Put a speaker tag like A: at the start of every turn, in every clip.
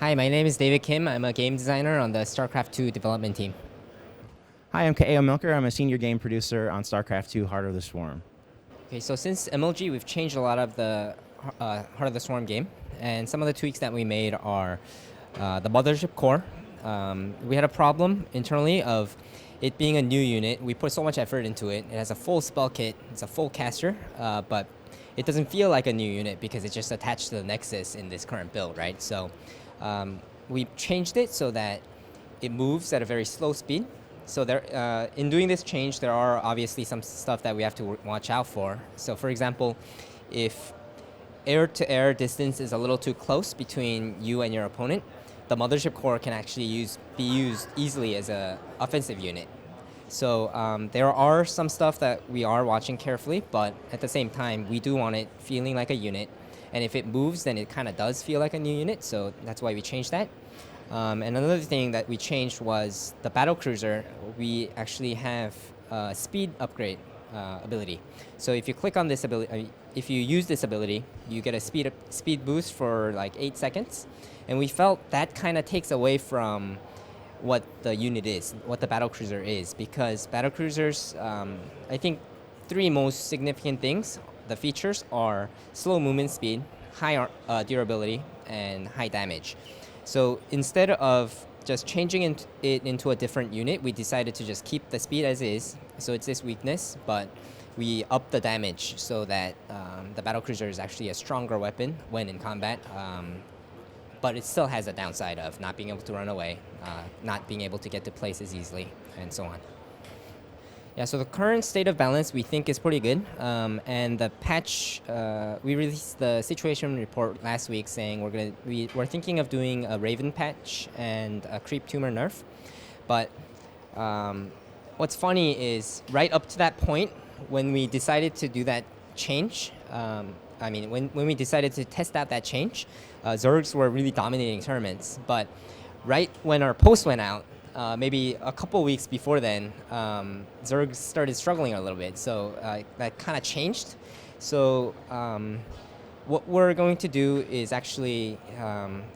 A: Hi, my name is David Kim. I'm a game designer on the StarCraft 2 development team.
B: Hi, I'm Kaeo Milker. I'm a senior game producer on StarCraft 2 Heart of the Swarm.
A: Okay, so since MLG, we've changed a lot of the Heart of the Swarm game, and some of the tweaks that we made are the mothership core. We had a problem internally of it being a new unit. We put so much effort into it. It has a full spell kit. It's a full caster, but it doesn't feel like a new unit because it's just attached to the Nexus in this current build, right? So we changed it so that it moves at a very slow speed. So there, in doing this change, there are obviously some stuff that we have to watch out for. So for example, if air-to-air distance is a little too close between you and your opponent, the mothership core can actually be used easily as an offensive unit. So there are some stuff that we are watching carefully, but at the same time, we do want it feeling like a unit. And if it moves, then it kind of does feel like a new unit, so that's why we changed that. And another thing that we changed was the battle cruiser. We actually have a speed upgrade ability. So if you click on this ability, if you use this ability, you get a speed boost for like 8 seconds. And we felt that kind of takes away from what the unit is, what the battle cruiser is, because battle cruisers, I think 3 most significant things, the features are slow movement speed, high durability, and high damage. So instead of just changing it into a different unit, we decided to just keep the speed as is. So it's this weakness, but we up the damage so that the battlecruiser is actually a stronger weapon when in combat. But it still has a downside of not being able to run away, not being able to get to places easily, and so on. Yeah, so the current state of balance we think is pretty good, and the patch, we released the situation report last week saying we're thinking of doing a Raven patch and a Creep Tumor nerf, but what's funny is right up to that point when we decided to do that change, when we decided to test out that change, Zergs were really dominating tournaments, but right when our post went out, maybe a couple weeks before then, Zerg started struggling a little bit, so that kind of changed. So what we're going to do is actually,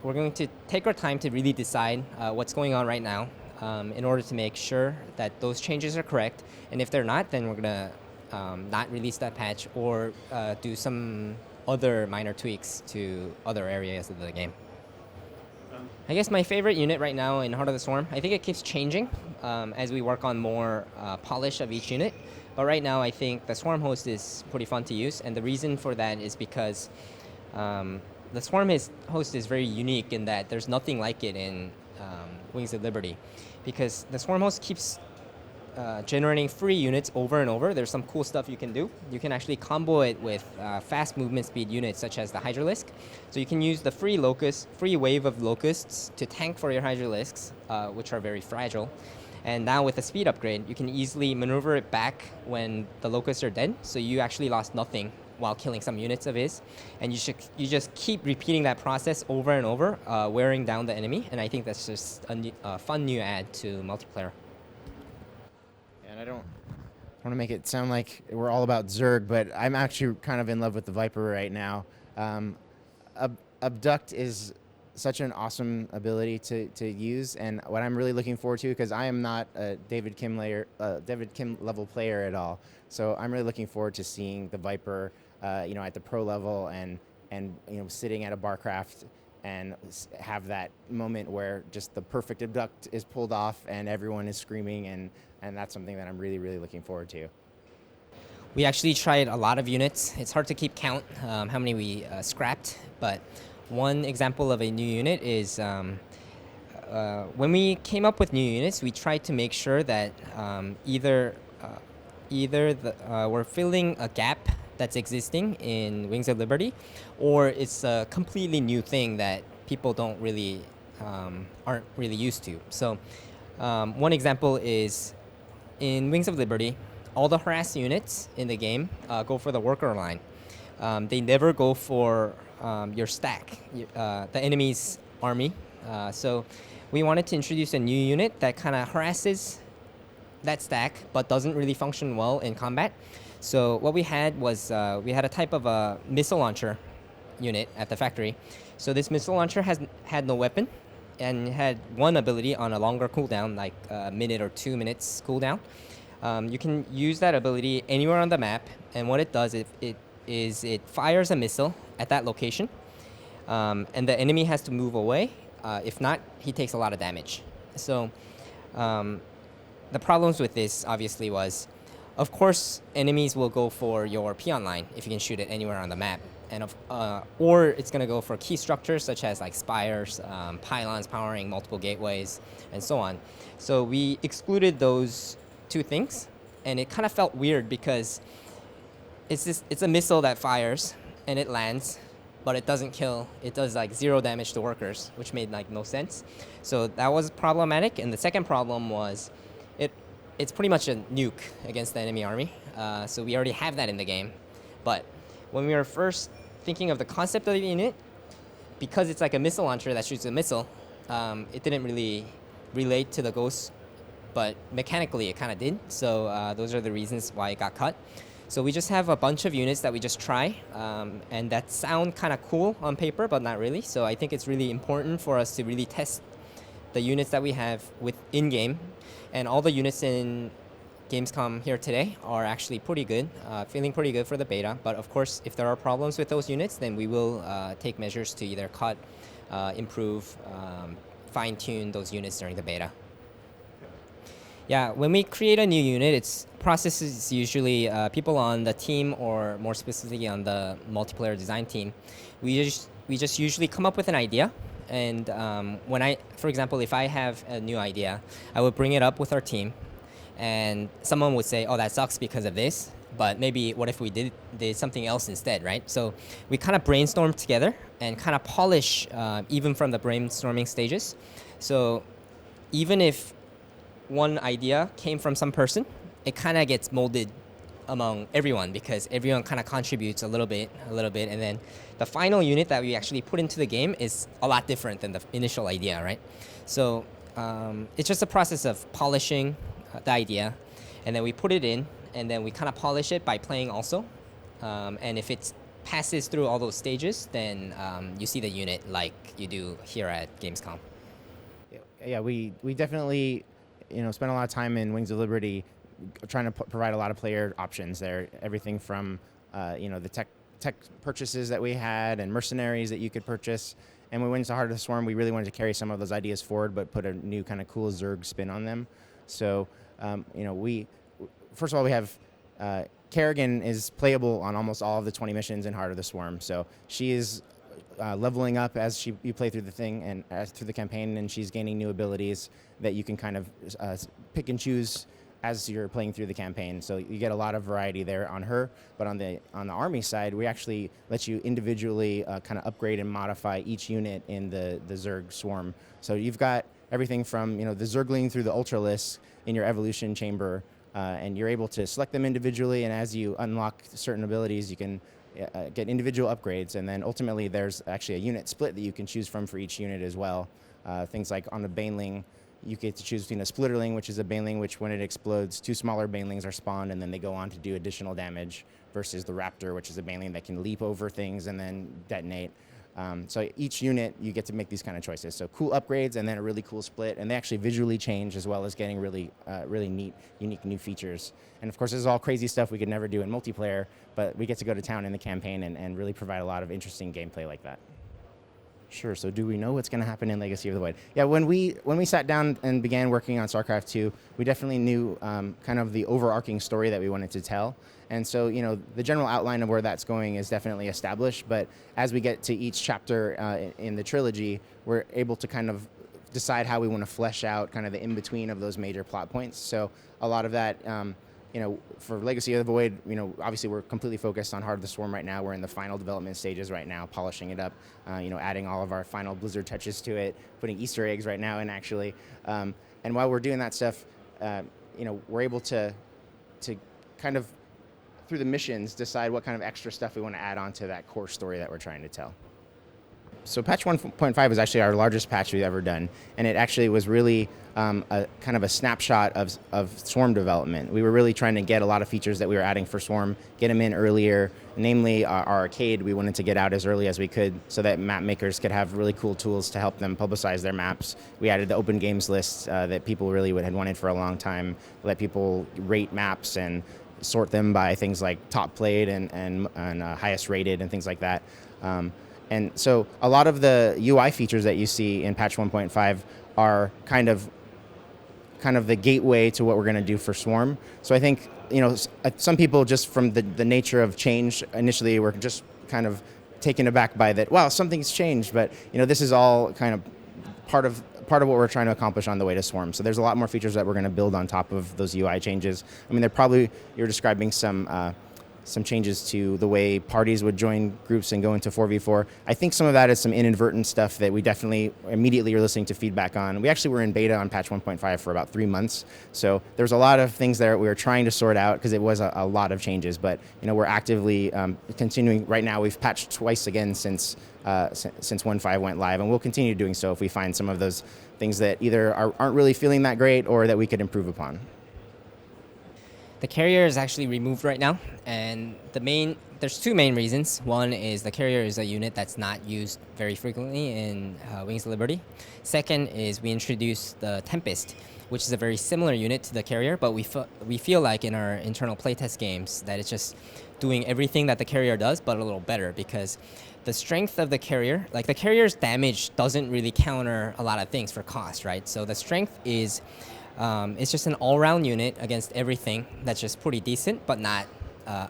A: we're going to take our time to really decide what's going on right now in order to make sure that those changes are correct. And if they're not, then we're going to not release that patch or do some other minor tweaks to other areas of the game. I guess my favorite unit right now in Heart of the Swarm, I think it keeps changing as we work on more polish of each unit. But right now, I think the Swarm host is pretty fun to use, and the reason for that is because the Swarm host is very unique in that there's nothing like it in Wings of Liberty, because the Swarm host keeps generating free units over and over. There's some cool stuff you can do. You can actually combo it with fast movement speed units such as the Hydralisk. So you can use the free wave of locusts to tank for your Hydralisks, which are very fragile. And now with the speed upgrade, you can easily maneuver it back when the locusts are dead. So you actually lost nothing while killing some units of his. And you just keep repeating that process over and over, wearing down the enemy. And I think that's just a fun new add to multiplayer.
B: I don't want to make it sound like we're all about Zerg, but I'm actually kind of in love with the Viper right now. Abduct is such an awesome ability to use, and what I'm really looking forward to, because I am not a David Kim level player at all, so I'm really looking forward to seeing the Viper, at the pro level and sitting at a Barcraft and have that moment where just the perfect abduct is pulled off and everyone is screaming, and that's something that I'm really, really looking forward to.
A: We actually tried a lot of units. It's hard to keep count how many we scrapped, but one example of a new unit is when we came up with new units, we tried to make sure that either we're filling a gap that's existing in Wings of Liberty, or it's a completely new thing that people aren't really used to. So one example is in Wings of Liberty, all the harass units in the game go for the worker line. They never go for your stack, the enemy's army. So we wanted to introduce a new unit that kind of harasses that stack but doesn't really function well in combat. So what we had was we had a type of a missile launcher unit at the factory. So this missile launcher had no weapon and had one ability on a longer cooldown, like a minute or 2 minutes cooldown. You can use that ability anywhere on the map, and what it does, it fires a missile at that location, and the enemy has to move away. If not, he takes a lot of damage. So the problems with this obviously was, of course, enemies will go for your peon line if you can shoot it anywhere on the map, and or it's going to go for key structures such as like spires, pylons powering multiple gateways, and so on. So we excluded those two things, and it kind of felt weird because it's a missile that fires and it lands, but it doesn't kill. It does like 0 damage to workers, which made like no sense. So that was problematic. And the second problem was it's pretty much a nuke against the enemy army. So we already have that in the game. But when we were first thinking of the concept of the unit, because it's like a missile launcher that shoots a missile, it didn't really relate to the Ghost, but mechanically it kind of did. So those are the reasons why it got cut. So we just have a bunch of units that we just try, and that sound kind of cool on paper, but not really. So I think it's really important for us to really test the units that we have in-game. And all the units in Gamescom here today are actually pretty good, feeling pretty good for the beta. But of course, if there are problems with those units, then we will take measures to either cut, improve, fine-tune those units during the beta. Yeah, when we create a new unit, its process is usually people on the team, or more specifically on the multiplayer design team. We just usually come up with an idea, and for example, if I have a new idea, I would bring it up with our team, and someone would say, "Oh, that sucks because of this." But maybe what if we did something else instead, right? So we kind of brainstorm together and kind of polish even from the brainstorming stages. So even if one idea came from some person, it kind of gets molded among everyone because everyone kind of contributes a little bit, and then the final unit that we actually put into the game is a lot different than the initial idea, right? So it's just a process of polishing the idea, and then we put it in, and then we kind of polish it by playing also. And if it passes through all those stages, then you see the unit like you do here at Gamescom.
B: Yeah, we definitely spent a lot of time in Wings of Liberty trying to provide a lot of player options there. Everything from the tech purchases that we had and mercenaries that you could purchase. And when we went into Heart of the Swarm, we really wanted to carry some of those ideas forward, but put a new kind of cool Zerg spin on them. So we first of all, we have Kerrigan is playable on almost all of the 20 missions in Heart of the Swarm. So she is leveling up as you play through the thing and through the campaign, and she's gaining new abilities that you can kind of pick and choose as you're playing through the campaign. So you get a lot of variety there on her. But on the army side, we actually let you individually kind of upgrade and modify each unit in the Zerg swarm. So you've got everything from the Zergling through the Ultralisk in your evolution chamber, and you're able to select them individually. And as you unlock certain abilities, you can get individual upgrades, and then ultimately there's actually a unit split that you can choose from for each unit as well. Things like on the Baneling, you get to choose between a Splitterling, which is a Baneling which when it explodes, 2 smaller Banelings are spawned and then they go on to do additional damage, versus the Raptor, which is a Baneling that can leap over things and then detonate. So each unit, you get to make these kind of choices. So cool upgrades and then a really cool split, and they actually visually change as well as getting really neat, unique new features. And of course, this is all crazy stuff we could never do in multiplayer, but we get to go to town in the campaign and really provide a lot of interesting gameplay like that. Sure, so do we know what's going to happen in Legacy of the Void? Yeah, when we sat down and began working on StarCraft 2, we definitely knew kind of the overarching story that we wanted to tell. And so, the general outline of where that's going is definitely established, but as we get to each chapter in the trilogy, we're able to kind of decide how we want to flesh out kind of the in-between of those major plot points. So a lot of that, for Legacy of the Void, obviously we're completely focused on Heart of the Swarm right now. We're in the final development stages right now, polishing it up, adding all of our final Blizzard touches to it, putting Easter eggs right now in actually. And while we're doing that stuff, we're able to kind of, through the missions, decide what kind of extra stuff we want to add on to that core story that we're trying to tell. So patch 1.5 is actually our largest patch we've ever done, and it actually was really a kind of a snapshot of Swarm development. We were really trying to get a lot of features that we were adding for Swarm, get them in earlier, namely our arcade we wanted to get out as early as we could so that map makers could have really cool tools to help them publicize their maps. We added the open games list that people really had wanted for a long time, let people rate maps and sort them by things like top played and highest rated and things like that. And so a lot of the UI features that you see in patch 1.5 are kind of the gateway to what we're going to do for Swarm. So I think, some people just from the nature of change initially were just kind of taken aback by that, wow, something's changed. But, this is all kind of part of what we're trying to accomplish on the way to Swarm. So there's a lot more features that we're going to build on top of those UI changes. I mean, you're describing some changes to the way parties would join groups and go into 4v4. I think some of that is some inadvertent stuff that we definitely immediately are listening to feedback on. We actually were in beta on patch 1.5 for about 3 months. So there's a lot of things there we were trying to sort out because it was a lot of changes. But we're actively continuing. Right now we've patched twice again since 1.5 went live, and we'll continue doing so if we find some of those things that either aren't really feeling that great or that we could improve upon.
A: The carrier is actually removed right now, and there's two main reasons. One is the carrier is a unit that's not used very frequently in Wings of Liberty. Second is we introduced the Tempest, which is a very similar unit to the carrier, but we feel like in our internal playtest games that it's just doing everything that the carrier does, but a little better, because the strength of the carrier, like the carrier's damage doesn't really counter a lot of things for cost, right? So the strength is it's just an all-round unit against everything that's just pretty decent, but not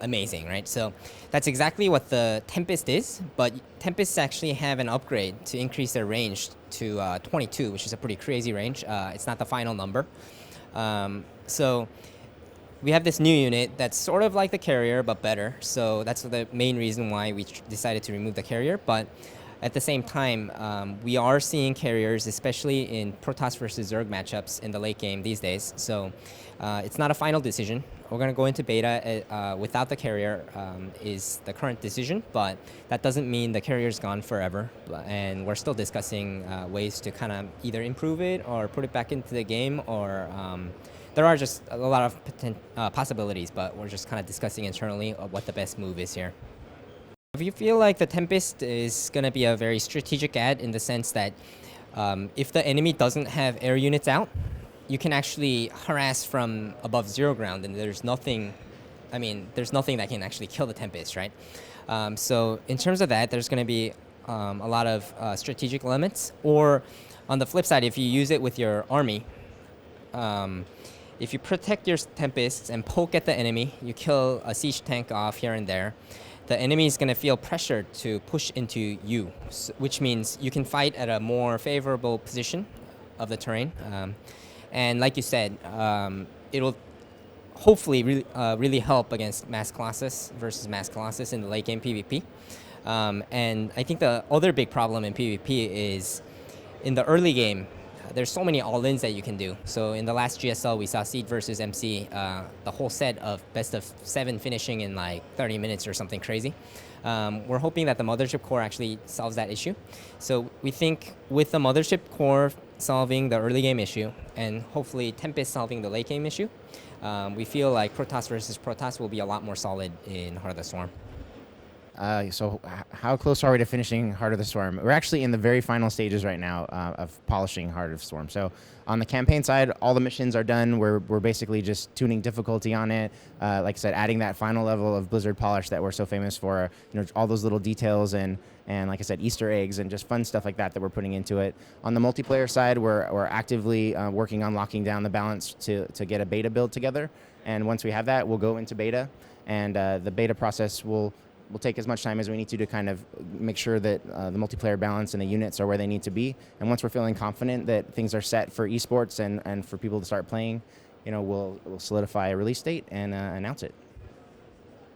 A: amazing, right? So that's exactly what the Tempest is, but Tempests actually have an upgrade to increase their range to 22, which is a pretty crazy range. It's not the final number. So we have this new unit that's sort of like the carrier, but better. So that's the main reason why we decided to remove the carrier. But at the same time, we are seeing carriers, especially in Protoss versus Zerg matchups in the late game these days. So it's not a final decision. We're going to go into beta without the carrier is the current decision, but that doesn't mean the carrier's gone forever. And we're still discussing ways to kind of either improve it or put it back into the game, or there are just a lot of possibilities, but we're just kind of discussing internally what the best move is here. We feel like the Tempest is going to be a very strategic add in the sense that if the enemy doesn't have air units out, you can actually harass from above zero ground, and there's nothing that can actually kill the Tempest, right? So in terms of that, there's going to be a lot of strategic elements. Or on the flip side, if you use it with your army, if you protect your Tempests and poke at the enemy, you kill a siege tank off here and there, the enemy is going to feel pressured to push into you, which means you can fight at a more favorable position of the terrain. And like you said, it'll hopefully really help against Mass Colossus versus Mass Colossus in the late game PvP. And I think the other big problem in PvP is in the early game, there's so many all-ins that you can do. So in the last GSL, we saw Seed versus MC, the whole set of best of 7 finishing in like 30 minutes or something crazy. We're hoping that the Mothership Core actually solves that issue. So we think with the Mothership Core solving the early game issue, and hopefully Tempest solving the late game issue, we feel like Protoss versus Protoss will be a lot more solid in Heart of the Swarm.
B: So how close are we to finishing Heart of the Swarm? We're actually in the very final stages right now of polishing Heart of the Swarm. So on the campaign side, all the missions are done. We're basically just tuning difficulty on it. Like I said, adding that final level of Blizzard polish that we're so famous for. All those little details and like I said, Easter eggs and just fun stuff like that we're putting into it. On the multiplayer side, we're actively working on locking down the balance to get a beta build together. And once we have that, we'll go into beta, and the beta process will take as much time as we need to kind of make sure that the multiplayer balance and the units are where they need to be. And once we're feeling confident that things are set for esports and for people to start playing, we'll solidify a release date and announce it.